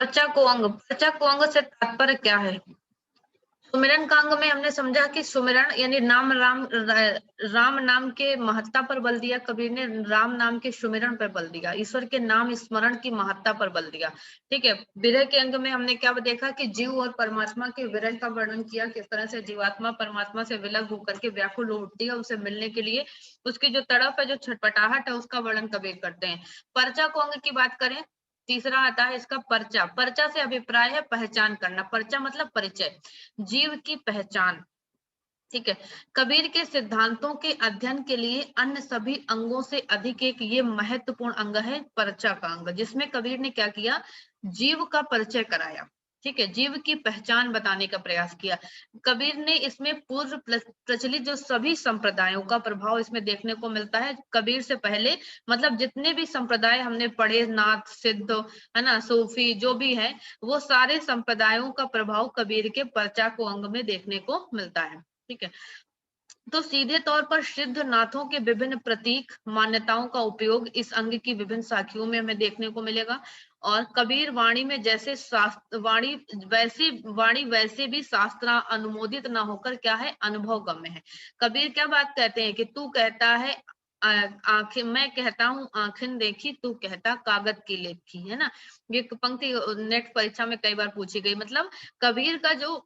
पर्चा को अंग, पर्चा को अंग से तात्पर्य क्या है? सुमिरन का अंग में हमने समझा कि सुमिरन यानी राम नाम के महत्ता पर बल दिया कबीर ने, राम नाम के सुमिरन पर बल दिया, ईश्वर के नाम स्मरण की महत्ता पर बल दिया। ठीक है। विरह के अंग में हमने क्या देखा कि जीव और परमात्मा के विरह का वर्णन किया, किस तरह से जीवात्मा परमात्मा से विलग होकर के व्याकुल होती है उसे मिलने के लिए, उसकी जो तड़प है, जो छटपटाहट है, उसका वर्णन कबीर करते हैं। पर्चा को अंग की बात करें, तीसरा आता है इसका पर्चा। पर्चा से अभिप्राय है पहचान करना, पर्चा मतलब परिचय, जीव की पहचान। ठीक है। कबीर के सिद्धांतों के अध्ययन के लिए अन्य सभी अंगों से अधिक एक ये महत्वपूर्ण अंग है पर्चा का अंग, जिसमें कबीर ने क्या किया, जीव का परिचय कराया। ठीक है। जीव की पहचान बताने का प्रयास किया कबीर ने। इसमें पूर्व प्रचलित जो सभी संप्रदायों का प्रभाव इसमें देखने को मिलता है। कबीर से पहले मतलब जितने भी संप्रदाय हमने पढ़े, नाथ, सिद्ध, है ना, सूफी, जो भी है, वो सारे संप्रदायों का प्रभाव कबीर के पर्चा को अंग में देखने को मिलता है। ठीक है। तो सीधे तौर पर सिद्ध नाथों के विभिन्न प्रतीक मान्यताओं का उपयोग इस अंग की विभिन्न शाखियों में हमें देखने को मिलेगा। और कबीर वाणी में जैसे शास्त्र वाणी वैसे भी शास्त्र अनुमोदित ना होकर क्या है, अनुभव गम्य है। कबीर क्या बात कहते हैं कि तू कहता है आंखें, मैं कहता हूँ आंखें देखी, तू कहता कागज की लेखी, है ना। ये पंक्ति नेट परीक्षा में कई बार पूछी गई। मतलब कबीर का जो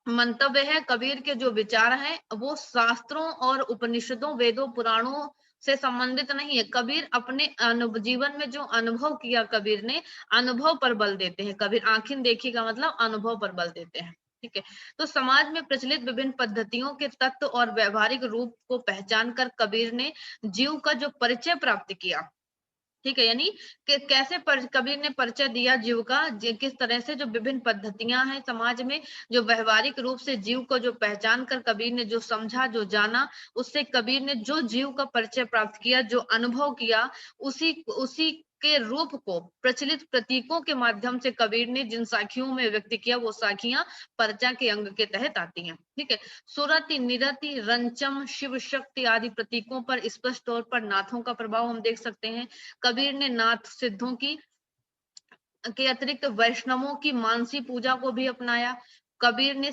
मंतव्य है, कबीर के जो विचार हैं, वो शास्त्रों और उपनिषदों, वेदों, पुराणों से संबंधित नहीं है। कबीर अपने जीवन में जो अनुभव किया कबीर ने, अनुभव पर बल देते हैं। कबीर आंखें देखी का मतलब अनुभव पर बल देते हैं। ठीक है। तो समाज में प्रचलित विभिन्न पद्धतियों के तत्व और व्यवहारिक रूप को पहचान कर कबीर ने जीव का जो परिचय प्राप्त किया। ठीक है। यानी कि कैसे कबीर ने परिचय दिया जीव का, किस तरह से जो विभिन्न पद्धतियां हैं समाज में, जो व्यवहारिक रूप से जीव को जो पहचान कर कबीर ने जो समझा, जो जाना, उससे कबीर ने जो जीव का परिचय प्राप्त किया, जो अनुभव किया, उसी उसी के रूप को प्रचलित प्रतीकों के माध्यम से कबीर ने जिन साखियों में व्यक्त किया, वो साखियां पर्चा के अंग के तहत आती हैं। ठीक है। सुरति, निरति, रंचम, शिव शक्ति आदि प्रतीकों पर स्पष्ट तौर पर नाथों का प्रभाव हम देख सकते हैं। कबीर ने नाथ सिद्धों की के अतिरिक्त वैष्णवों की मानसी पूजा को भी अपनाया। कबीर ने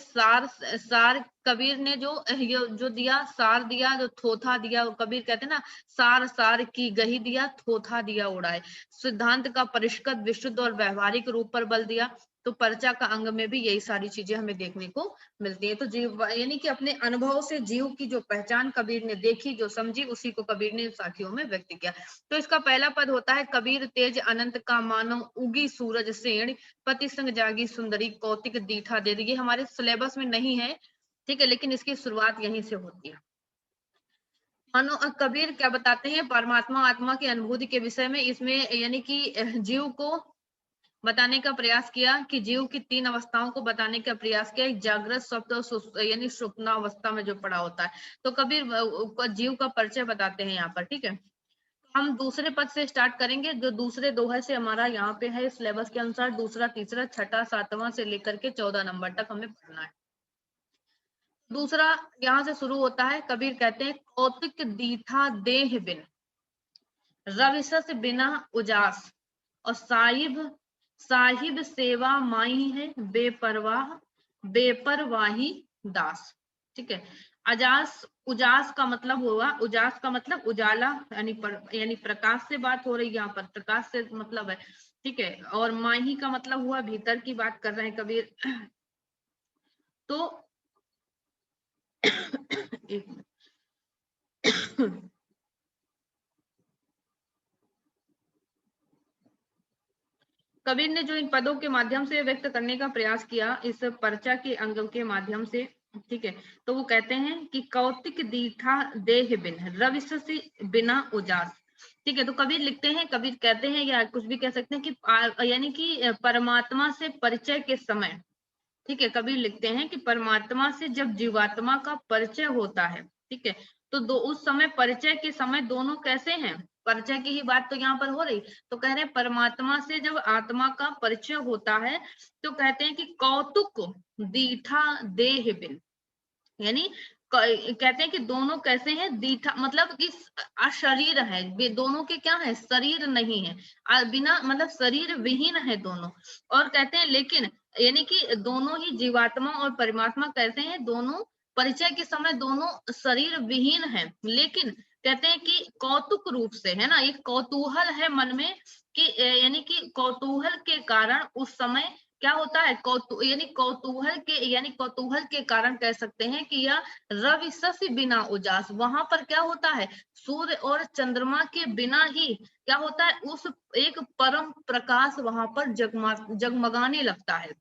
कबीर ने जो दिया, सार दिया, जो थोथा दिया, कबीर कहते हैं ना, सार सार की गही दिया, थोथा दिया उड़ाए। सिद्धांत का परिष्कृत, विशुद्ध और व्यवहारिक रूप पर बल दिया। तो पर्चा का अंग में भी यही सारी चीजें हमें देखने को मिलती है। तो जीव यानी कि अपने अनुभव से जीव की जो पहचान कबीर ने देखी, जो समझी, उसी को कबीर ने साखियों में व्यक्त किया। तो इसका पहला पद होता है, कबीर तेज अनंत का मानो उगी सूरज सेण, पति संग जागी सुंदरी कौतिक दीठा दे। ये हमारे सिलेबस में नहीं है, ठीक है, लेकिन इसकी शुरुआत यहीं से होती है। मानो कबीर क्या बताते हैं परमात्मा आत्मा की अनुभूति के विषय में, इसमें यानी कि जीव को बताने का प्रयास किया, कि जीव की तीन अवस्थाओं को बताने का प्रयास किया, जागृत, स्वप्न और यानी स्वप्न अवस्था में जो पड़ा होता है। तो कबीर जीव का परिचय बताते हैं यहाँ पर। ठीक है। हम दूसरे पद से स्टार्ट करेंगे। जो दूसरे दोहे से हमारा यहाँ पे है सिलेबस के अनुसार, दूसरा, तीसरा, छठा, सातवां से लेकर के 14 नंबर तक हमें पढ़ना है। दूसरा यहाँ से शुरू होता है, कबीर कहते हैं, कौतिक दीठा देह बिन, रविशस बिना उजास, और साहिब सेवा माई है, बेपरवाही दास। ठीक है। उजास का मतलब हुआ, उजास का मतलब उजाला, यानी प्रकाश से बात हो रही है यहाँ पर, प्रकाश से मतलब है। ठीक है। और माही का मतलब हुआ भीतर की बात कर रहे हैं कबीर। तो एक मिनट। कबीर ने जो इन पदों के माध्यम से व्यक्त करने का प्रयास किया इस पर्चा के अंग के माध्यम से, ठीक है, तो वो कहते हैं कि कौतिक दीठा देह बिन, रविश से बिना उजास। ठीक है। तो कबीर लिखते हैं, कबीर कहते हैं, या कुछ भी कह सकते हैं कि यानी कि परमात्मा से परिचय के समय, ठीक है, कबीर लिखते हैं कि परमात्मा से जब जीवात्मा का परिचय होता है, ठीक है, तो उस समय, परिचय के समय दोनों कैसे हैं, परिचय की ही बात तो यहाँ पर हो रही। तो कह रहे हैं परमात्मा से जब आत्मा का परिचय होता है, तो कहते हैं कि कौतुक दीठा देह बिन, यानी कहते हैं कि दोनों कैसे हैं, दीठा मतलब कि अशरीर है, दोनों के क्या है, शरीर नहीं है, बिना मतलब शरीर विहीन है दोनों। और कहते हैं लेकिन यानी कि दोनों ही जीवात्मा और परमात्मा कैसे हैं, दोनों परिचय के समय दोनों शरीर विहीन है, लेकिन कहते हैं कि कौतुक रूप से, है ना, एक कौतूहल है मन में कि यानी कि कौतूहल के कारण उस समय क्या होता है, कौतूहल के कारण कह सकते हैं कि यह रवि शशि बिना उजास, वहां पर क्या होता है, सूर्य और चंद्रमा के बिना ही क्या होता है, उस एक परम प्रकाश वहां पर जगमगाने लगता है।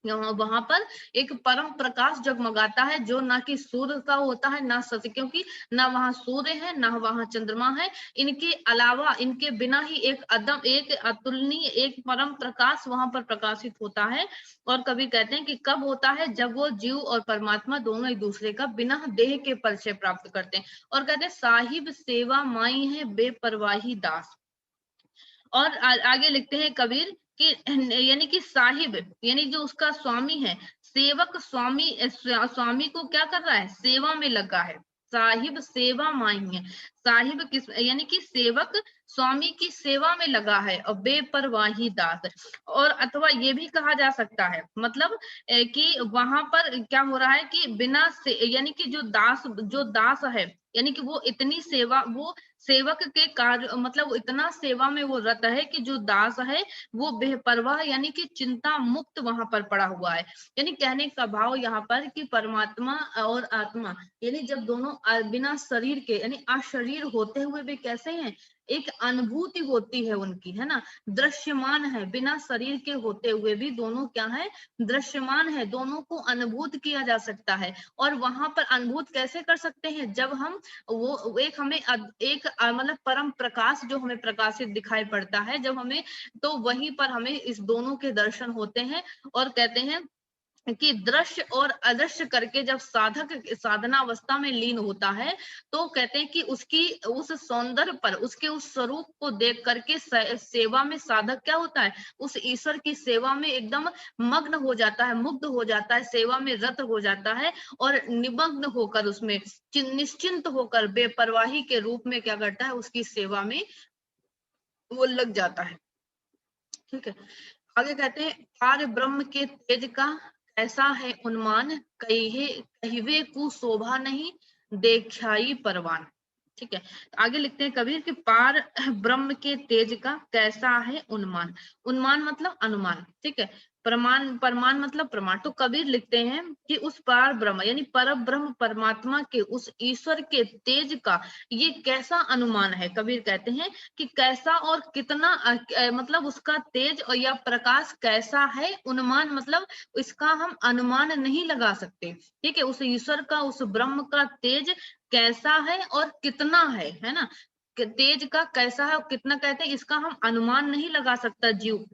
वहां पर एक परम प्रकाश जगमगाता है, जो ना कि सूर्य का होता है ना शशि, क्योंकि ना वहां सूर्य है ना वहां चंद्रमा है, इनके अलावा इनके बिना ही एक एक अतुलनीय एक परम प्रकाश वहां पर प्रकाशित होता है। और कभी कहते हैं कि कब होता है, जब वो जीव और परमात्मा दोनों एक दूसरे का बिना देह के परिचय प्राप्त करते हैं। और कहते हैं साहिब सेवा माई है बेपरवाही दास। और आगे लिखते हैं कबीर कि यानी कि साहिब यानी जो उसका स्वामी है, सेवक स्वामी को क्या कर रहा है, सेवा में लगा है, साहिब सेवा माई है, साहिब किस यानी कि सेवक स्वामी की सेवा में लगा है, और बेपरवाही दास। और अथवा ये भी कहा जा सकता है, मतलब कि वहां पर क्या हो रहा है कि बिना से यानी कि जो दास है, यानी कि वो इतनी सेवा, वो सेवक के कार्य मतलब इतना सेवा में वो रत है कि जो दास है वो बेपरवाह यानी कि चिंता मुक्त वहां पर पड़ा हुआ है। यानी कहने का भाव यहाँ पर कि परमात्मा और आत्मा यानी जब दोनों बिना शरीर के यानी अशरीर होते हुए भी कैसे हैं, एक अनुभूति होती है उनकी, है ना, दृश्यमान है, बिना शरीर के होते हुए भी दोनों क्या है, दृश्यमान है, दोनों को अनुभूत किया जा सकता है। और वहां पर अनुभूत कैसे कर सकते हैं, जब हम वो एक हमें एक मतलब परम प्रकाश जो हमें प्रकाशित दिखाई पड़ता है जब हमें, तो वहीं पर हमें इस दोनों के दर्शन होते हैं। और कहते हैं कि दृश्य और अदृश्य करके जब साधक साधना अवस्था में लीन होता है, तो कहते हैं कि उसकी उस सौंदर्य पर, उसके उस स्वरूप को देख करके सेवा में साधक क्या होता है, उस ईश्वर की सेवा में एकदम मग्न हो जाता है, मुग्ध हो जाता है, सेवा में रत हो जाता है, और निमग्न होकर उसमें निश्चिंत होकर बेपरवाही के रूप में क्या करता है, उसकी सेवा में वो लग जाता है। ठीक है, आगे कहते हैं पार ब्रह्म के तेज का कैसा है उन्मान, कहिवे को शोभा नहीं देखाई परवान। ठीक है, आगे लिखते हैं कबीर कि पार ब्रह्म के तेज का कैसा है उन्मान, उन्मान मतलब अनुमान, ठीक है, प्रमाण प्रमाण मतलब प्रमाण। तो कबीर लिखते हैं कि उस पार ब्रह्म यानी पर ब्रह्म परमात्मा के उस ईश्वर के तेज का ये कैसा अनुमान है। कबीर कहते हैं कि कैसा और कितना मतलब उसका तेज और या प्रकाश कैसा है, अनुमान मतलब इसका हम अनुमान नहीं लगा सकते। ठीक है, उस ईश्वर का उस ब्रह्म का तेज कैसा है और कितना है ना, तेज का कैसा है और कितना, कहते हैं इसका हम अनुमान नहीं लगा सकता जीव।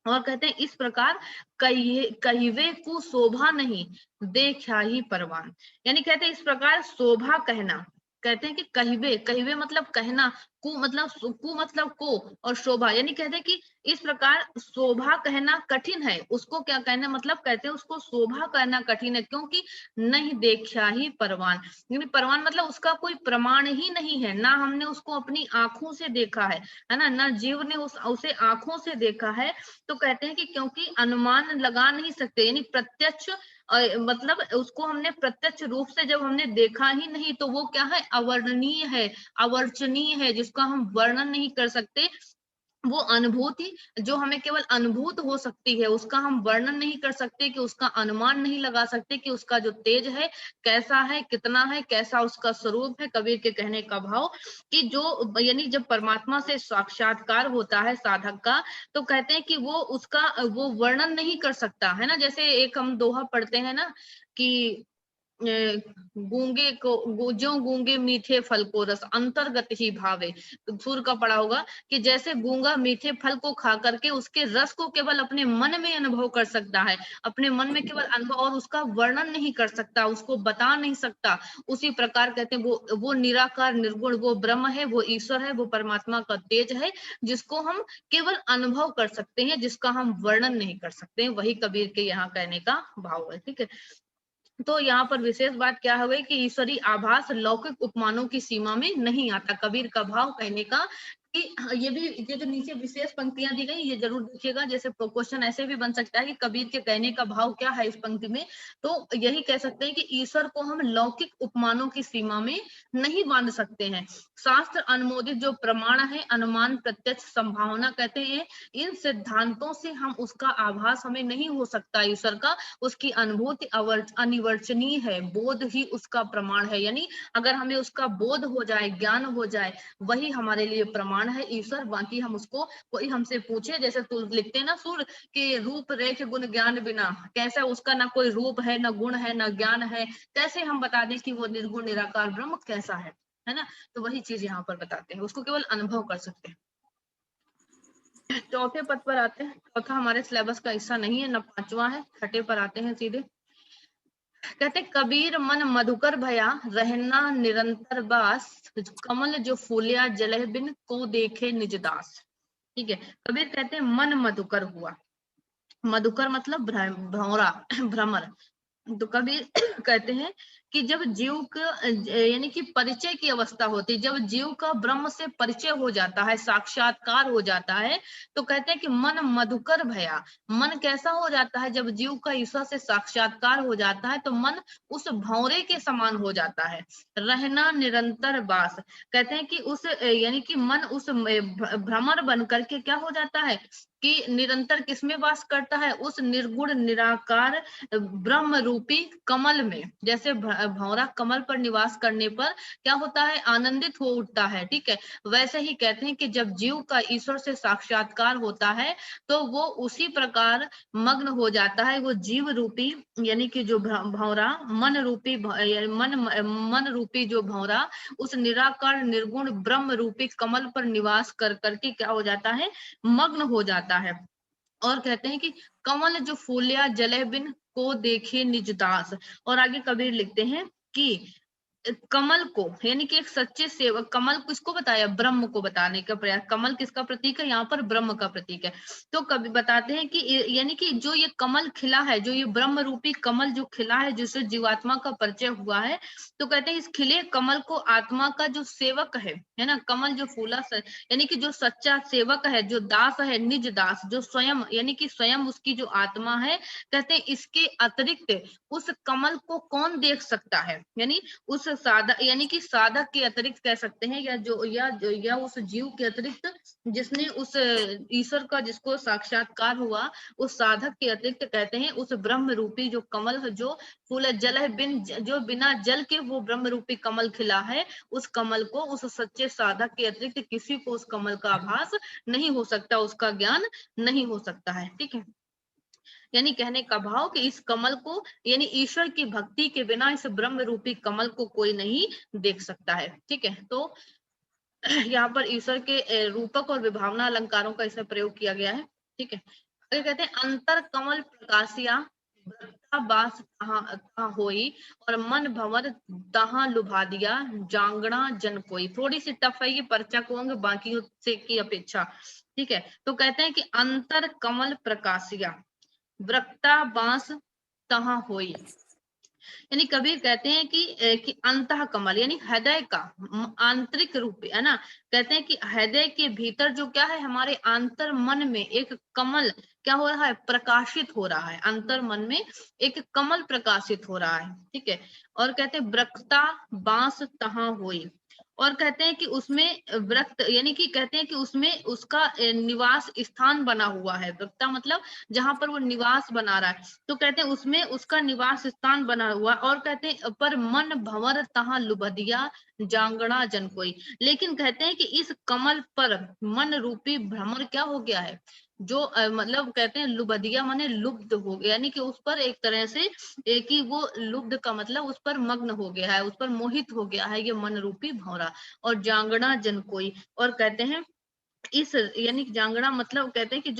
और कहते हैं इस प्रकार कहिवे को शोभा नहीं देखा ही परवान, यानी कहते हैं इस प्रकार शोभा कहना, कहते हैं कि कहिवे, कहिवे मतलब कहना, कु मतलब को, और शोभा यानी कहते हैं कि इस प्रकार शोभा कहना कठिन है, उसको क्या कहना मतलब कहते हैं उसको शोभा कहना कठिन है, क्योंकि नहीं देखा ही परवान, यानी परवान मतलब उसका कोई प्रमाण ही नहीं है, ना हमने उसको अपनी आंखों से देखा है ना जीव ने उसे आंखों से देखा है। तो कहते हैं कि क्योंकि अनुमान लगा नहीं सकते, यानी प्रत्यक्ष मतलब उसको हमने प्रत्यक्ष रूप से जब हमने देखा ही नहीं, तो वो क्या है, अवर्णनीय है, अवर्चनीय है, जिसका हम वर्णन नहीं कर सकते। वो अनुभूति जो हमें केवल अनुभूत हो सकती है, उसका हम वर्णन नहीं कर सकते, कि उसका अनुमान नहीं लगा सकते कि उसका जो तेज है कैसा है, कितना है, कैसा उसका स्वरूप है। कबीर के कहने का भाव कि जो यानी जब परमात्मा से साक्षात्कार होता है साधक का, तो कहते हैं कि वो उसका वो वर्णन नहीं कर सकता, है ना। जैसे एक हम दोहा पढ़ते हैं ना कि गूंगे को जो गूंगे मीठे फल को रस अंतर्गत ही भावे, सुर का पड़ा होगा कि जैसे गूंगा मीठे फल को खा करके उसके रस को केवल अपने मन में अनुभव कर सकता है, अपने मन में केवल अनुभव, और उसका वर्णन नहीं कर सकता, उसको बता नहीं सकता, उसी प्रकार कहते हैं वो निराकार निर्गुण वो ब्रह्म है, वो ईश्वर है, वो परमात्मा का तेज है, जिसको हम केवल अनुभव कर सकते हैं, जिसका हम वर्णन नहीं कर सकते हैं। वही कबीर के यहाँ कहने का भाव है। ठीक है, तो यहाँ पर विशेष बात क्या हो गई कि ईश्वरीय आभास लौकिक उपमानों की सीमा में नहीं आता। कबीर का भाव कहने का कि ये जो नीचे विशेष पंक्तियां दी गई ये जरूर देखिएगा, जैसे क्वेश्चन ऐसे भी बन सकता है कि कबीर के कहने का भाव क्या है इस पंक्ति में। तो यही कह सकते हैं कि ईश्वर को हम लौकिक उपमानों की सीमा में नहीं बांध सकते हैं। शास्त्र अनुमोदित जो प्रमाण है, अनुमान, प्रत्यक्ष, संभावना कहते हैं, इन सिद्धांतों से हम उसका आभास हमें नहीं हो सकता ईश्वर का। उसकी अनुभूति अनिवर्चनीय है, बोध ही उसका प्रमाण है। यानी अगर हमें उसका बोध हो जाए, ज्ञान हो जाए, वही हमारे लिए प्रमाण है ईश्वर। बाकी हम उसको, कोई हमसे पूछे, जैसे तू लिखते हैं ना सुर के रूप रेख गुण ज्ञान बिना, कैसा उसका ना कोई रूप है, ना गुण है, ना ज्ञान है, कैसे हम बता दें कि वो निर्गुण निराकार ब्रह्म कैसा है ना। तो वही चीज यहाँ पर बताते हैं, उसको केवल अनुभव कर सकते हैं। चौथे पद पर आते हैं। चौथा हमारे सिलेबस का हिस्सा नहीं है, न पांचवा है। छठे पर आते हैं सीधे। कहते कबीर मन मधुकर भया, रहना निरंतर बास, कमल जो फूलिया जलह बिन, को देखे निजदास। ठीक है, कबीर कहते हैं मन मधुकर हुआ। मधुकर मतलब भौरा, भ्रमर। तो कबीर कहते हैं कि जब जीव का यानी कि परिचय की अवस्था होती है, जब जीव का ब्रह्म से परिचय हो जाता है, साक्षात्कार हो जाता है, तो कहते हैं कि मन मधुकर भया। मन कैसा हो जाता है जब जीव का ईश्वर से साक्षात्कार हो जाता है, तो मन उस भौरे के समान हो जाता है। रहना निरंतर बास, कहते हैं कि उस यानी कि मन उस भ्रमर बन करके क्या हो जाता है कि निरंतर किसमें वास करता है, उस निर्गुण निराकार ब्रह्म रूपी कमल में। जैसे भौरा कमल पर निवास करने पर क्या होता है, आनंदित हो उठता है। ठीक है, वैसे ही कहते हैं कि जब जीव का ईश्वर से साक्षात्कार होता है तो वो उसी प्रकार मग्न हो जाता है। वो जीव रूपी यानी कि जो भौरा मन रूपी मन रूपी जो भौरा उस निराकार निर्गुण ब्रह्म रूपी कमल पर निवास कर करके क्या हो जाता है, मग्न हो जाता है। और कहते हैं कि कमल जो फूलिया जले बिन, को देखे निजदास। और आगे कबीर लिखते हैं कि कमल को यानी कि एक सच्चे सेवक, कमल किसको बताया, ब्रह्म को बताने का प्रयास। कमल किसका प्रतीक है, यहाँ पर ब्रह्म का प्रतीक है। तो कभी बताते हैं कि यानी कि जो ये कमल खिला है, जो ये ब्रह्म रूपी कमल जो खिला है, जिससे जीवात्मा का परिचय हुआ है, तो कहते हैं इस खिले कमल को आत्मा का जो सेवक है ना, कमल जो फूला यानी कि जो सच्चा सेवक है, जो दास है, निज दास, जो स्वयं यानी कि स्वयं उसकी जो आत्मा है, कहते हैं इसके अतिरिक्त उस कमल को कौन देख सकता है। यानी उस साधक यानी कि साधक के अतिरिक्त कह सकते हैं, या उस जीव के अतिरिक्त जिसने उस ईश्वर का जिसको साक्षात्कार हुआ, उस साधक के अतिरिक्त कहते हैं उस ब्रह्म रूपी जो कमल जो फूल जल है, जो बिना जल के वो ब्रह्म रूपी कमल खिला है, उस कमल को, उस सच्चे साधक के अतिरिक्त किसी को उस कमल का आभास नहीं हो सकता, उसका ज्ञान नहीं हो सकता है। ठीक है, यानी कहने का भाव कि इस कमल को यानी ईश्वर की भक्ति के बिना इस ब्रह्म रूपी कमल को कोई नहीं देख सकता है। ठीक है, तो यहाँ पर ईश्वर के रूपक और विभावना अलंकारों का इसमें प्रयोग किया गया है। ठीक है, आगे कहते हैं अंतर कमल प्रकाशिया, बास तहाँ होई, और मन भंवर तहाँ लुभा दिया, जांगड़ा जन कोई। थोड़ी सी टफ है ये, पर्चा को होंगे बाकी से की अपेक्षा। ठीक है, तो कहते हैं कि अंतर कमल प्रकाशिया, वृक्ता बांस तहाँ होई। यानी कबीर कहते हैं कि अंतः कमल यानी हृदय का आंतरिक रूप है ना। कहते हैं कि हृदय के भीतर जो क्या है, हमारे आंतर मन में एक कमल क्या हो रहा है, प्रकाशित हो रहा है। अंतर मन में एक कमल प्रकाशित हो रहा है। ठीक है, और कहते हैं वृक्ता बांस तहाँ होई, और कहते हैं कि उसमें वृक्त यानी कि कहते हैं कि उसमें उसका निवास स्थान बना हुआ है। वृक्ता मतलब जहां पर वो निवास बना रहा है, तो कहते हैं उसमें उसका निवास स्थान बना हुआ। और कहते हैं पर मन भंवर तहाँ लुभदिया, जांगड़ा जन कोई। लेकिन कहते हैं कि इस कमल पर मन रूपी भ्रमर क्या हो गया है, जो मतलब कहते हैं लुभदिया माने लुब्ध हो गया, यानी कि उस पर एक तरह से कि वो लुब्ध का मतलब उस पर मग्न हो गया है, उस पर मोहित हो गया है ये मन रूपी भौरा। और जांगड़ा जन कोई, और कहते हैं इस यानी जांगड़ा मतलब कहते हैं कि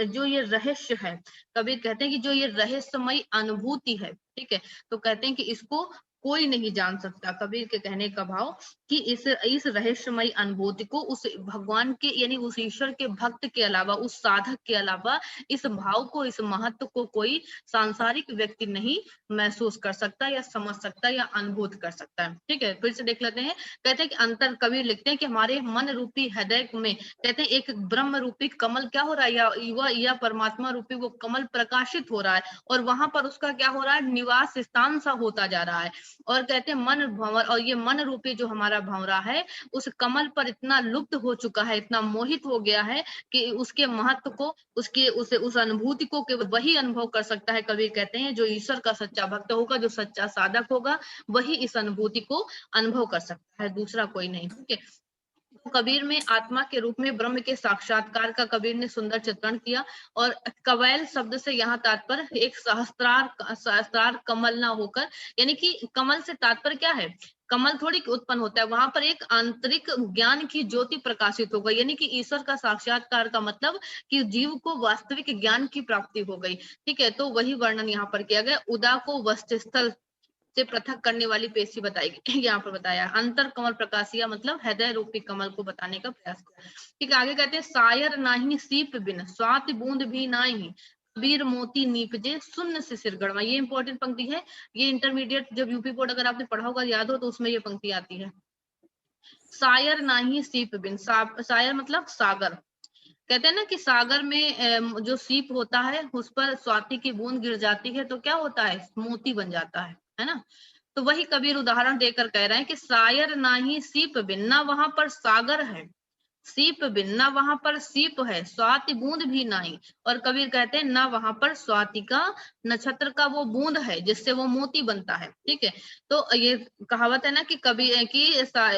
जो ये रहस्य है, कबीर कहते हैं कि जो ये रहस्यमयी अनुभूति है, ठीक है, तो कहते हैं कि इसको कोई नहीं जान सकता। कबीर के कहने का भाव कि इस रहस्यमयी अनुभूति को उस भगवान के यानी उस ईश्वर के भक्त के अलावा, उस साधक के अलावा इस भाव को, इस महत्व को कोई सांसारिक व्यक्ति नहीं महसूस कर सकता या समझ सकता या अनुभूत कर सकता है। ठीक है, फिर से देख लेते हैं। कहते हैं कि अंतर, कबीर लिखते हैं कि हमारे मन रूपी हृदय में कहते हैं एक ब्रह्म रूपी कमल क्या हो रहा है, या परमात्मा रूपी वो कमल प्रकाशित हो रहा है, और वहां पर उसका क्या हो रहा है, निवास स्थान सा होता जा रहा है। और कहते हैं मन भंवर, और ये मन रूपी जो हमारा भंवरा है उस कमल पर इतना लुप्त हो चुका है, इतना मोहित हो गया है कि उसके महत्व को, उसके उस अनुभूति को केवल वही अनुभव कर सकता है। कबीर कहते हैं जो ईश्वर का सच्चा भक्त होगा, जो सच्चा साधक होगा, वही इस अनुभूति को अनुभव कर सकता है, दूसरा कोई नहीं। ठीक है, तो कबीर में आत्मा के रूप में ब्रह्म के साक्षात्कार का कबीर ने सुंदर चित्रण किया। और कवैल शब्द से यहाँ तात्पर्य एक सहस्त्रार कमल ना होकर, यानी कि कमल से तात्पर्य क्या है, कमल थोड़ी उत्पन्न होता है, वहां पर एक आंतरिक ज्ञान की ज्योति प्रकाशित हो गई, यानी कि ईश्वर का साक्षात्कार का मतलब कि जीव को वास्तविक ज्ञान की प्राप्ति हो गई। ठीक है, तो वही वर्णन यहाँ पर किया गया। उदा को वस्तस्थल से पृथक करने वाली पेशी बताई गई, यहाँ पर बताया। अंतर कमल प्रकाशिया मतलब हृदय रूपी कमल को बताने का प्रयास किया। ठीक है, आगे कहते हैं सायर नाही सीप बिन स्वाति बूंद भी नाही, कबीर मोती नीपजे शून्य से सिर गड़वा। ये इंपॉर्टेंट पंक्ति है, ये इंटरमीडिएट जब यूपी बोर्ड अगर आपने पढ़ा होगा, याद हो तो उसमें ये पंक्ति आती है। सायर नाही सीप बिन, सायर मतलब सागर। कहते हैं ना कि सागर में जो सीप होता है उस पर स्वाति की बूंद गिर जाती है तो क्या होता है, मोती बन जाता है ना। तो वही कबीर उदाहरण देकर कह रहे हैं कि सायर नाही सीप बिन, ना वहां पर सागर है सीप बिन, ना वहां पर सीप है, स्वाति बूंद भी नहीं। और कबीर कहते हैं ना वहां पर स्वाति का नक्षत्र का वो बूंद है जिससे वो मोती बनता है। ठीक है, तो ये कहावत है ना कि कभी कि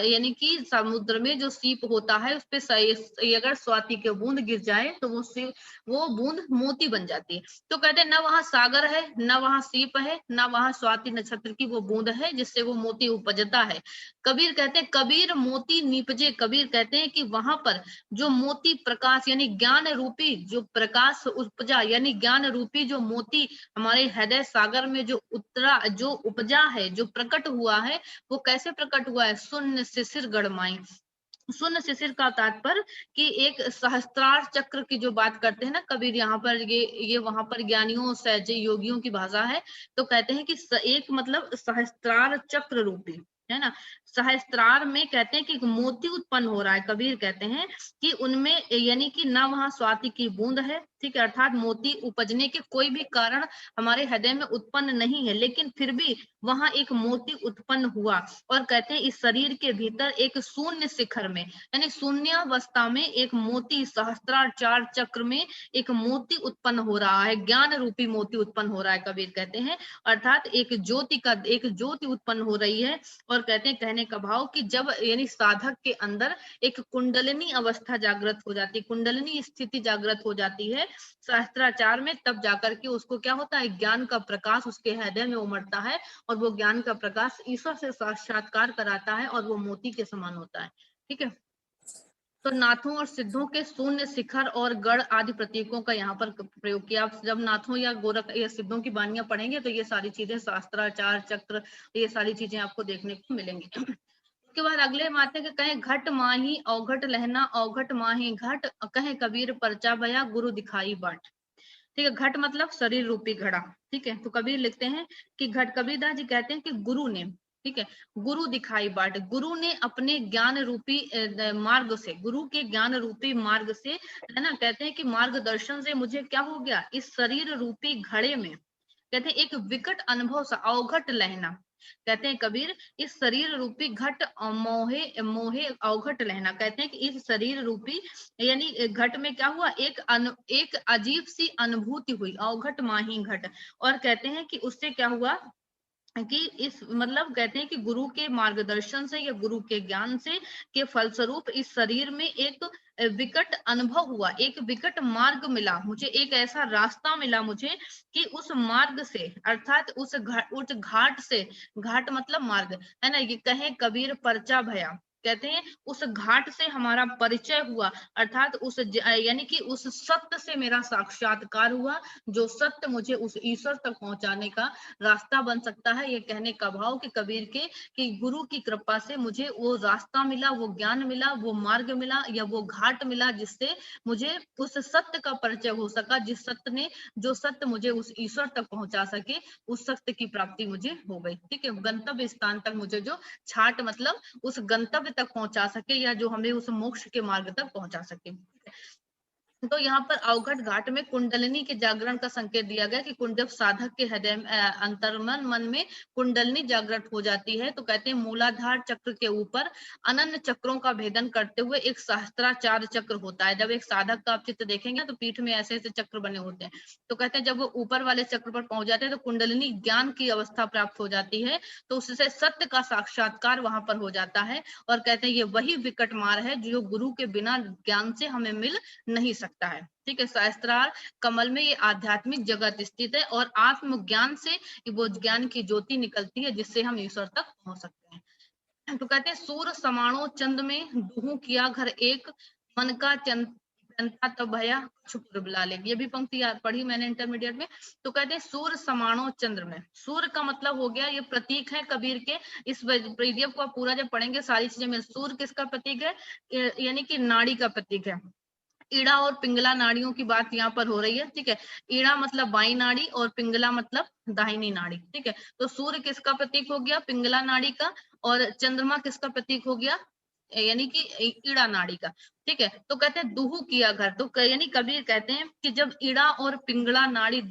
यानी कि समुद्र में जो सीप होता है उस पे अगर स्वाति के बूंद गिर जाए तो वो बूंद मोती बन जाती है। तो कहते हैं ना वहां सागर है, ना वहां सीप है, ना वहां स्वाति नक्षत्र की वो बूंद है जिससे वो मोती उपजता है। कबीर कहते हैं कबीर मोती निपजे, कबीर कहते हैं कि वहां पर जो मोती प्रकाश यानी ज्ञान रूपी जो प्रकाश उपजा, यानी ज्ञान रूपी जो मोती हमारे हृदय सागर में जो उतरा, जो उपजा है, जो प्रकट हुआ है, वो कैसे प्रकट हुआ है, शून्य शिशिर गढ़माई। शून्य शिशिर का तात्पर्य कि एक सहस्त्रार चक्र की जो बात करते हैं ना कबीर, यहाँ पर ये वहां पर ज्ञानियों सहज योगियों की भाषा है। तो कहते हैं कि एक मतलब सहस्त्रार चक्र रूपी है ना, सहस्त्रार में कहते हैं कि मोती उत्पन्न हो रहा है। कबीर कहते हैं कि उनमें यानी कि ना वहां स्वाति की बूंद है, ठीक है, अर्थात मोती उपजने के कोई भी कारण हमारे हृदय में उत्पन्न नहीं है, लेकिन फिर भी वहां एक मोती उत्पन्न हुआ। और कहते हैं इस शरीर के भीतर एक शून्य शिखर में, यानी शून्यावस्था में एक मोती, सहस्त्रार चक्र में एक मोती उत्पन्न हो रहा है, ज्ञान रूपी मोती उत्पन्न हो रहा है। कबीर कहते हैं अर्थात एक ज्योति उत्पन्न हो रही है। और कहते हैं कहने का भाव कि जब यानी साधक के अंदर एक कुंडलिनी अवस्था जागृत हो जाती है, कुंडलिनी स्थिति जागृत हो जाती है शास्त्राचार में, तब जाकर के उसको क्या होता है, ज्ञान का प्रकाश उसके हृदय में उमड़ता है और वो ज्ञान का प्रकाश ईश्वर से साक्षात्कार कराता है और वो मोती के समान होता है। ठीक है, तो नाथों और सिद्धों के शून्य शिखर और गढ़ आदि प्रतीकों का यहाँ पर प्रयोग किया। आप जब नाथों या गोरख या सिद्धों की बानियां पढ़ेंगे तो ये सारी चीजें, शास्त्राचार चक्र, ये सारी चीजें आपको देखने को मिलेंगी। उसके बाद अगले माते के कहे घट माही अवघट लहना, अवघट माही घट, कहे कबीर परचा भया गुरु दिखाई बाट। ठीक है, घट मतलब शरीर रूपी घड़ा। ठीक है, तो कबीर लिखते हैं कि कबीरदास जी कहते हैं कि गुरु ने, ठीक है, गुरु दिखाई बाट, गुरु ने अपने ज्ञान रूपी मार्ग से, गुरु के ज्ञान रूपी मार्ग से, है ना, कहते हैं कि मार्गदर्शन से मुझे क्या हो गया, इस शरीर रूपी घड़े में, कहते हैं एक विकट अनुभव सा, अवघट लहना। कहते हैं कबीर इस शरीर रूपी घट मोहे मोहे अवघट लहना, कहते हैं कि इस शरीर रूपी यानी घट में क्या हुआ, एक अजीब सी अनुभूति हुई, अवघट माही घट। और कहते हैं कि उससे क्या हुआ कि इस मतलब कहते हैं कि गुरु के मार्गदर्शन से या गुरु के ज्ञान से के फलस्वरूप इस शरीर में एक विकट अनुभव हुआ, एक विकट मार्ग मिला मुझे, एक ऐसा रास्ता मिला मुझे कि उस मार्ग से, अर्थात उस घाट से, घाट मतलब मार्ग है ना, ये कहे कबीर परचा भया, कहते हैं उस घाट से हमारा परिचय हुआ, अर्थात उस यानी कि उस सत्य से मेरा साक्षात्कार हुआ, जो सत्य मुझे उस ईश्वर तक पहुंचाने का रास्ता बन सकता है। ये कहने का भाव कि कबीर के कि गुरु की कृपा से मुझे वो रास्ता मिला, वो ज्ञान मिला, वो मार्ग मिला, या वो घाट मिला, जिससे मुझे उस सत्य का परिचय हो सका, जो सत्य मुझे उस ईश्वर तक पहुंचा सके, उस सत्य की प्राप्ति मुझे हो गई। ठीक है, गंतव्य स्थान तक मुझे जो छाट मतलब उस गंतव्य तक पहुंचा सके, या जो हमें उस मोक्ष के मार्ग तक पहुंचा सके। तो यहाँ पर अवघट घाट में कुंडलिनी के जागरण का संकेत दिया गया कि जब साधक के हृदय अंतर्मन मन में कुंडलिनी जागृत हो जाती है, तो कहते हैं मूलाधार चक्र के ऊपर अनन्य चक्रों का भेदन करते हुए एक सहस्त्राचार चक्र होता है। जब एक साधक का आप चित्र देखेंगे तो पीठ में ऐसे ऐसे चक्र बने होते हैं, तो कहते हैं जब वो ऊपर वाले चक्र पर पहुंच जाते हैं तो कुंडलिनी ज्ञान की अवस्था प्राप्त हो जाती है, तो उससे सत्य का साक्षात्कार वहां पर हो जाता है। और कहते हैं ये वही विकट मार्ग है जो गुरु के बिना ज्ञान से हमें मिल नहीं सकता है। ठीक है, सहस्त्रार कमल में ये आध्यात्मिक जगत स्थित है, और आत्मज्ञान से वो ज्ञान की ज्योति निकलती है, जिससे हम ईश्वर तक पहुंच सकते हैं। तो कहते हैं सूर्य समाणो चंद में दुहू किया घर एक, मन का चंता तब भया छुप बुला ले। ये भी पंक्ति पढ़ी मैंने इंटरमीडिएट में। तो कहते हैं सूर्य समाणो चंद्र में, सूर्य का मतलब हो गया, ये प्रतीक है कबीर के। इस पीडीएफ को आप पूरा जब पढ़ेंगे सारी चीजें में, सूर्य किसका प्रतीक है, यानी कि नाड़ी का प्रतीक है। ईड़ा और पिंगला नाड़ियों की बात यहाँ पर हो रही है। ठीक है, ईड़ा मतलब बाई नाड़ी और पिंगला मतलब दाहिनी नाड़ी। ठीक है, तो सूर्य किसका प्रतीक हो गया, पिंगला नाड़ी का, और चंद्रमा किसका प्रतीक हो गया, यानी कि ईड़ा नाड़ी का। ठीक है, तो कहते हैं दुहू किया घर, तो यानी कबीर कहते हैं कि जब ईड़ा और पिंगला नाड़ी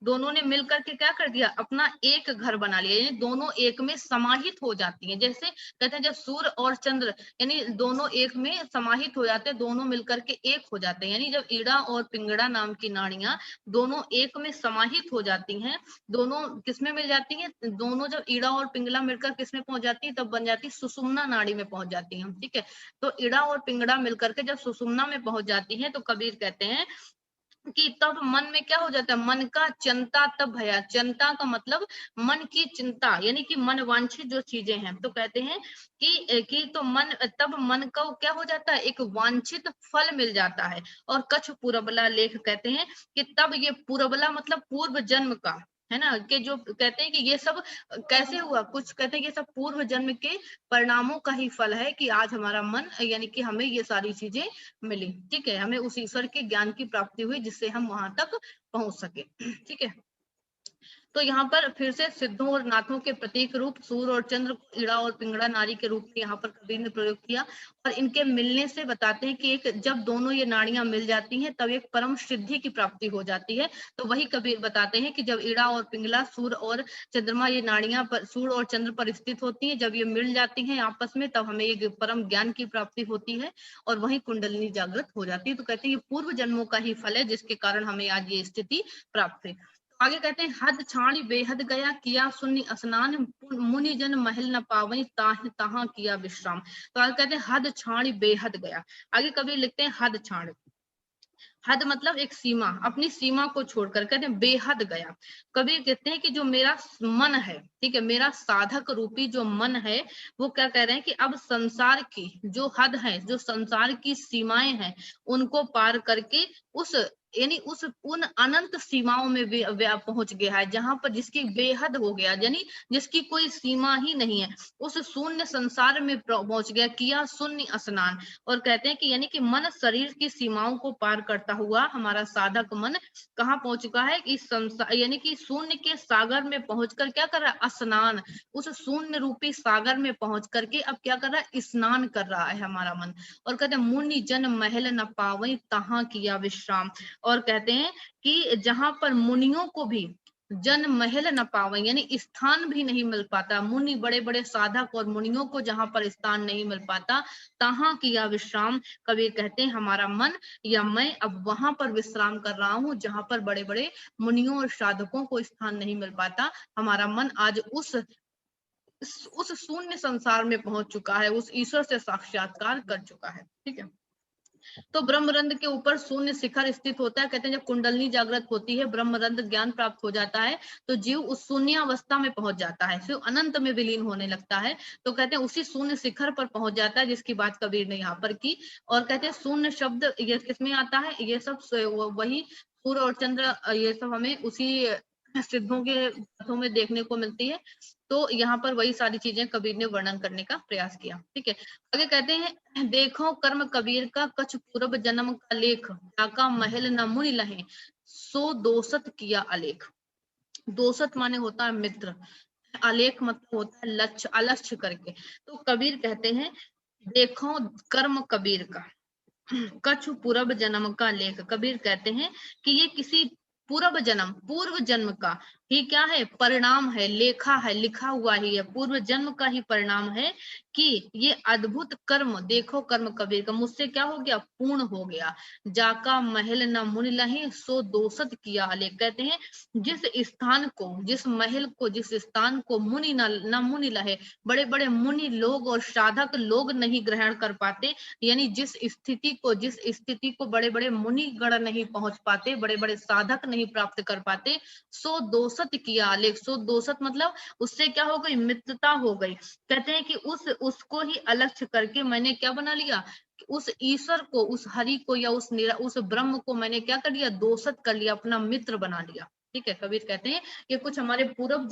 दोनों ने मिलकर के क्या कर दिया, अपना एक घर बना लिया, यानी दोनों एक में समाहित हो जाती हैं। जैसे कहते हैं जब सूर्य और चंद्र यानी दोनों एक में समाहित हो जाते हैं, दोनों मिलकर के एक हो जाते हैं, यानी जब ईड़ा और पिंगड़ा नाम की नाड़ियां दोनों एक में समाहित हो जाती हैं, दोनों किसमें मिल जाती हैं, दोनों जब ईड़ा और पिंगला मिलकर किसमें पहुंच जाती है, तब बन जाती है सुषुम्ना नाड़ी में पहुंच जाती है। ठीक है, तो ईड़ा और पिंगड़ा मिलकर के जब सुषुम्ना में पहुंच जाती है, तो कबीर कहते हैं कि तब मन में क्या हो जाता है, मन का चिंता तब भया। चिंता का मतलब मन की चिंता, यानी कि मन वांछित जो चीजें हैं। तो कहते हैं कि तो तब मन का क्या हो जाता है, एक वांछित फल मिल जाता है। और कच्छ पूरबला लेख कहते हैं कि तब ये पूरबला मतलब पूर्व जन्म का है ना, कि जो कहते हैं कि ये सब कैसे हुआ, कुछ कहते हैं कि सब पूर्व जन्म के परिणामों का ही फल है कि आज हमारा मन यानी कि हमें ये सारी चीजें मिली। ठीक है, हमें उस ईश्वर के ज्ञान की प्राप्ति हुई, जिससे हम वहां तक पहुंच सके। ठीक है, तो यहाँ पर फिर से सिद्धों और नाथों के प्रतीक रूप सूर्य और चंद्र को ईड़ा और पिंगड़ा नारी के रूप में यहाँ पर कबीर ने प्रयोग किया, और इनके मिलने से बताते हैं कि एक जब दोनों ये नाड़ियां मिल जाती हैं, तब एक परम सिद्धि की प्राप्ति हो जाती है। तो वही कबीर बताते हैं कि जब ईड़ा और पिंगला, सूर्य और चंद्रमा, ये नाड़ियां पर सूर्य और चंद्र पर स्थित होती हैं, जब ये मिल जाती हैं आपस में, तब हमें एक परम ज्ञान की प्राप्ति होती है, और वही कुंडलिनी जागृत हो जाती है। तो कहते हैं ये पूर्व जन्मों का ही फल है, जिसके कारण हमें आज ये स्थिति प्राप्त है। आगे कहते हैं हद छाणी बेहद गया, किया शून्य स्नान, मुनि जन महल न पावई, तहाँ किया विश्राम। तो आगे कहते हैं हद छाणी बेहद गया। आगे कभी लिखते हैं हद छाण, हद मतलब एक सीमा, अपनी सीमा को छोड़कर कहते हैं बेहद गया। कबीर कहते हैं कि जो मेरा मन है, ठीक है, मेरा साधक रूपी जो मन है, वो क्या कह रहे हैं कि अब संसार की जो हद है, जो संसार की सीमाएं हैं, उनको पार करके उस यानी उन अनंत सीमाओं में पहुंच गया है, जहां पर जिसकी बेहद हो गया, यानी जिसकी कोई सीमा ही नहीं है, उस शून्य संसार में पहुंच गया, किया शून्य स्नान। और कहते हैं कि यानी कि मन शरीर की सीमाओं को पार करता हुआ हमारा साधक मन कहाँ पहुंच चुका है, इस संसार यानी कि शून्य के सागर में पहुंचकर क्या कर रहा है, स्नान। उस शून्य रूपी सागर में पहुंच करके अब क्या कर रहा है, स्नान कर रहा है हमारा मन। और कहते हैं मुनि जन महल न पावई, तहाँ किया विश्राम। और कहते हैं कि जहां पर मुनियों को भी जन महल न पावे, यानी स्थान भी नहीं मिल पाता, मुनि बड़े बड़े साधक और मुनियों को जहां पर स्थान नहीं मिल पाता, तहां किया विश्राम। कबीर कहते हैं हमारा मन या मैं अब वहां पर विश्राम कर रहा हूं, जहां पर बड़े बड़े मुनियों और साधकों को स्थान नहीं मिल पाता। हमारा मन आज उस शून्य संसार में पहुंच चुका है, उस ईश्वर से साक्षात्कार कर चुका है। ठीक है, तो ब्रह्मरंध्र के ऊपर शून्य शिखर स्थित होता है। कहते हैं जब कुंडलनी जागृत होती है, ब्रह्मरंध्र ज्ञान प्राप्त हो जाता है, तो जीव उस शून्य अवस्था में पहुंच जाता है, फिर अनंत में विलीन होने लगता है। तो कहते हैं उसी शून्य शिखर पर पहुंच जाता है, जिसकी बात कबीर ने यहाँ पर की। और कहते हैं शून्य शब्द ये किसमें आता है, ये सब वही सूर्य और चंद्र, ये सब हमें उसी सिद्धों के कथों में देखने को मिलती है। तो यहाँ पर वही सारी चीजें कबीर ने वर्णन करने का प्रयास किया। ठीक है, आगे कहते हैं देखो कर्म कबीर का कछ पूर्व जन्म का लेख, जाका महल न मुनि लहे, सो दोसत किया अलेख। दोसत माने होता है मित्र, अलेख मतलब होता है लक्ष्य, अलक्ष्य करके। तो कबीर कहते हैं देखो कर्म कबीर का कछ पूर्व जन्म का लेख। कबीर कहते हैं कि ये किसी पूर्व जन्म का ही क्या है, परिणाम है, लेखा है, लिखा हुआ ही है, पूर्व जन्म का ही परिणाम है कि ये अद्भुत कर्म, देखो कर्म कबीर का मुझसे क्या हो गया, पूर्ण हो गया। जाका महल न मुनि लहे, सो दोसत किया अलेख। कहते हैं जिस स्थान को, जिस महल को, जिस स्थान को मुनि न मुनि लहे, बड़े बड़े मुनि लोग और साधक लोग नहीं ग्रहण कर पाते, यानी जिस स्थिति को बड़े बड़े मुनि गण नहीं पहुंच पाते, बड़े बड़े साधक नहीं प्राप्त कर पाते, सो दोसत किया आलेख। सो दोसत मतलब उससे क्या हो गई, मित्रता हो गई। कहते हैं कि उसको ही अलक्ष्य करके मैंने क्या बना लिया, उस ईश्वर को, उस हरि को या उस ब्रह्म को मैंने क्या कर लिया, दोसत कर लिया, अपना मित्र बना लिया। ठीक है, कबीर कहते हैं ये कुछ हमारे पूर्व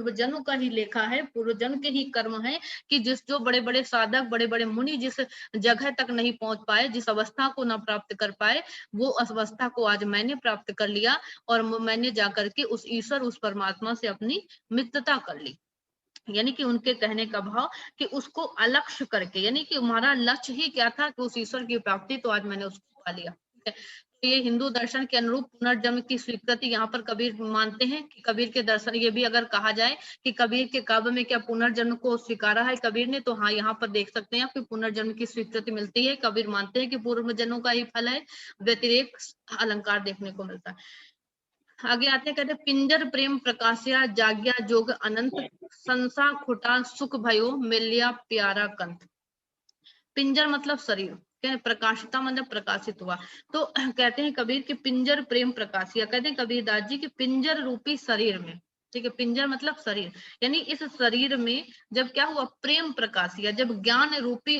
जन्म का ही लेखा है, पूर्व जन्म के ही कर्म है कि जो बड़े बड़े साधक, बड़े बड़े मुनि जिस जगह तक नहीं पहुंच पाए, जिस अवस्था को ना प्राप्त कर पाए, वो अवस्था को आज मैंने प्राप्त कर लिया और मैंने जाकर के उस ईश्वर, उस परमात्मा से अपनी मित्रता कर ली। यानी कि उनके कहने का भाव कि उसको अलक्ष्य करके, यानी कि हमारा लक्ष्य ही क्या था कि उस ईश्वर की प्राप्ति, तो आज मैंने उसको पा लिया। ठीक है, तो ये हिंदू दर्शन के अनुरूप पुनर्जन्म की स्वीकृति यहाँ पर कबीर मानते हैं कि कबीर के दर्शन, ये भी अगर कहा जाए कि कबीर के काव्य में क्या पुनर्जन्म को स्वीकारा है कबीर ने, तो हाँ, यहाँ पर देख सकते हैं आप कि पुनर्जन्म की स्वीकृति मिलती है। कबीर मानते हैं कि पूर्व जन्मों का ही फल है, व्यतिरेक अलंकार देखने को मिलता है। आगे आते हैं, कहते पिंजर प्रेम प्रकाशिया, जाग्या जोग अनंत, संसा खुटा सुख भयो, मिलिया प्यारा कंत। पिंजर मतलब शरीर, प्रकाशिता मतलब प्रकाशित हुआ। तो कहते हैं कबीर कि पिंजर प्रेम प्रकाशिया, कहते हैं कबीर दास जी कि पिंजर रूपी शरीर में, ठीक है, पिंजर मतलब शरीर, यानी इस शरीर में जब क्या हुआ, प्रेम प्रकाशिया, जब ज्ञान रूपी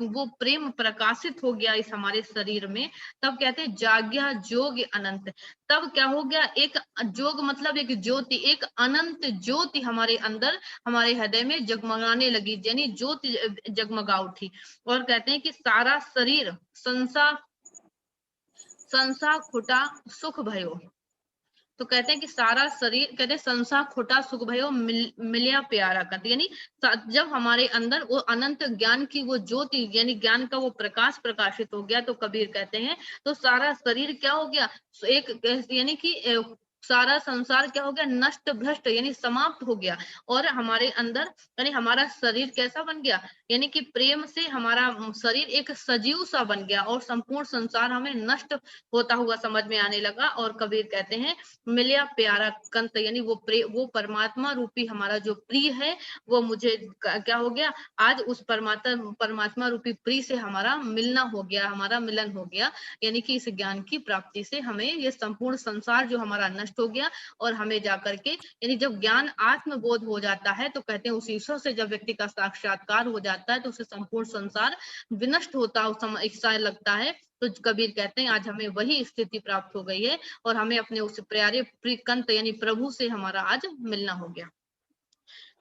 वो प्रेम प्रकाशित हो गया इस हमारे शरीर में, तब कहते हैं जाग्या जोग अनंत। तब क्या हो गया, एक जोग मतलब एक ज्योति, एक अनंत ज्योति हमारे अंदर, हमारे हृदय में जगमगाने लगी, यानी ज्योति जगमगा उठी। और कहते हैं कि सारा शरीर संसा खुटा सुख भयो। तो कहते हैं कि सारा शरीर, कहते हैं संसा खुटा सुख भयो, मिलिया प्यारा कंत, यानी जब हमारे अंदर वो अनंत ज्ञान की वो ज्योति, यानी ज्ञान का वो प्रकाश प्रकाशित हो गया, तो कबीर कहते हैं तो सारा शरीर क्या हो गया, एक, यानी कि सारा संसार क्या हो गया, नष्ट भ्रष्ट, यानी समाप्त हो गया। और हमारे अंदर, यानी हमारा शरीर कैसा बन गया, यानी कि प्रेम से हमारा शरीर एक सजीव सा बन गया और संपूर्ण संसार हमें नष्ट होता हुआ समझ में आने लगा। और कबीर कहते हैं मिलिया प्यारा कंत, यानी वो परमात्मा रूपी हमारा जो प्रिय है, वो मुझे क्या हो गया, आज उस परमात्मा रूपी प्रिय से हमारा मिलना हो गया, हमारा मिलन हो गया। यानी कि इस ज्ञान की प्राप्ति से हमें ये संपूर्ण संसार जो हमारा नष्ट हो गया, और हमें जाकर के, यानी जब ज्ञान आत्मबोध हो जाता है, तो कहते हैं उस ईश्वर से जब व्यक्ति का साक्षात्कार हो जाता है, तो उसे संपूर्ण संसार विनष्ट होता ऐसा लगता है। तो कबीर कहते हैं आज हमें वही स्थिति प्राप्त हो गई है और हमें अपने उस प्यारे प्रियकंत यानी प्रभु से हमारा आज मिलना हो गया।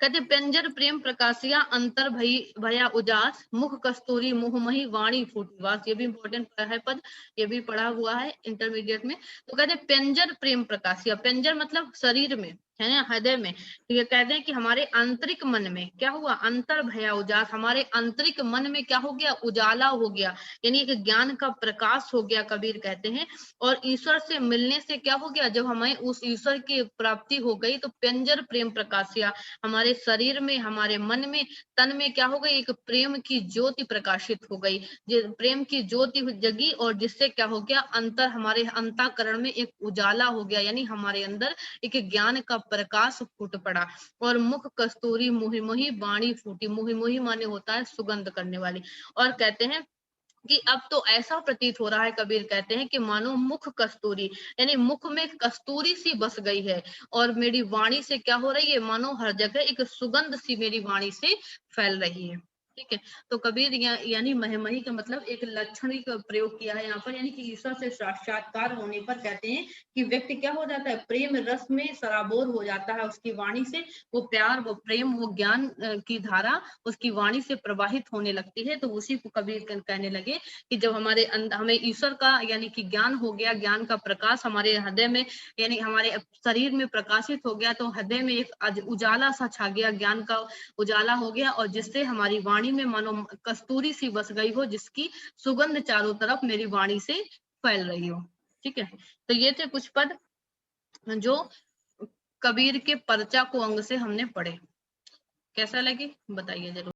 कहते पिंजर प्रेम प्रकाशिया, अंतर भया उजास, मुख कस्तूरी मुहमही, वाणी फूटवास। ये भी इंपॉर्टेंट है पद, ये भी पढ़ा हुआ है इंटरमीडिएट में। तो कहते पिंजर प्रेम प्रकाशिया, पिंजर मतलब शरीर में है ना, हृदय में। तो ये कहते हैं कि हमारे आंतरिक मन में क्या हुआ, अंतर भया उजास, हमारे आंतरिक मन में क्या हो गया, उजाला हो गया, यानी एक ज्ञान का प्रकाश हो गया, कबीर कहते हैं। और ईश्वर से मिलने से क्या हो गया, जब हमें उस ईश्वर की प्राप्ति हो गई, तो पिंजर प्रेम प्रकाशिया, हमारे शरीर में, हमारे मन में, तन में क्या हो गई, एक प्रेम की ज्योति प्रकाशित हो गई, प्रेम की ज्योति जगी, और जिससे क्या हो गया, अंतर, हमारे अंतःकरण में एक उजाला हो गया, यानी हमारे अंदर एक ज्ञान का प्रकाश फूट पड़ा। और मुख कस्तूरी मुहि मुहि, वाणी फूटी, मुहि मुहि माने होता है सुगंध करने वाली। और कहते हैं कि अब तो ऐसा प्रतीत हो रहा है, कबीर कहते हैं कि मानो मुख कस्तूरी, यानी मुख में कस्तूरी सी बस गई है, और मेरी वाणी से क्या हो रही है, मानो हर जगह एक सुगंध सी मेरी वाणी से फैल रही है। ठीक है, तो कबीर यानी महमही का मतलब एक लक्षणी का प्रयोग किया है यहाँ पर, यानी कि ईश्वर से साक्षात्कार होने पर कहते हैं कि व्यक्ति क्या हो जाता है, प्रेम रस में सराबोर हो जाता है उसकी वाणी से, वो प्यार, वो प्रेम, वो ज्ञान की धारा उसकी वाणी से प्रवाहित होने लगती है। तो उसी को कबीर कहने लगे कि जब हमारे हमें ईश्वर का यानी कि ज्ञान हो गया, ज्ञान का प्रकाश हमारे हृदय में यानी हमारे शरीर में प्रकाशित हो गया, तो हृदय में एक उजाला सा छा गया, ज्ञान का उजाला हो गया, और जिससे हमारी वाणी में मानो कस्तूरी सी बस गई हो, जिसकी सुगंध चारों तरफ मेरी वाणी से फैल रही हो। ठीक है, तो ये थे कुछ पद जो कबीर के पर्चा को अंग से हमने पढ़े। कैसा लगे बताइए जरूर।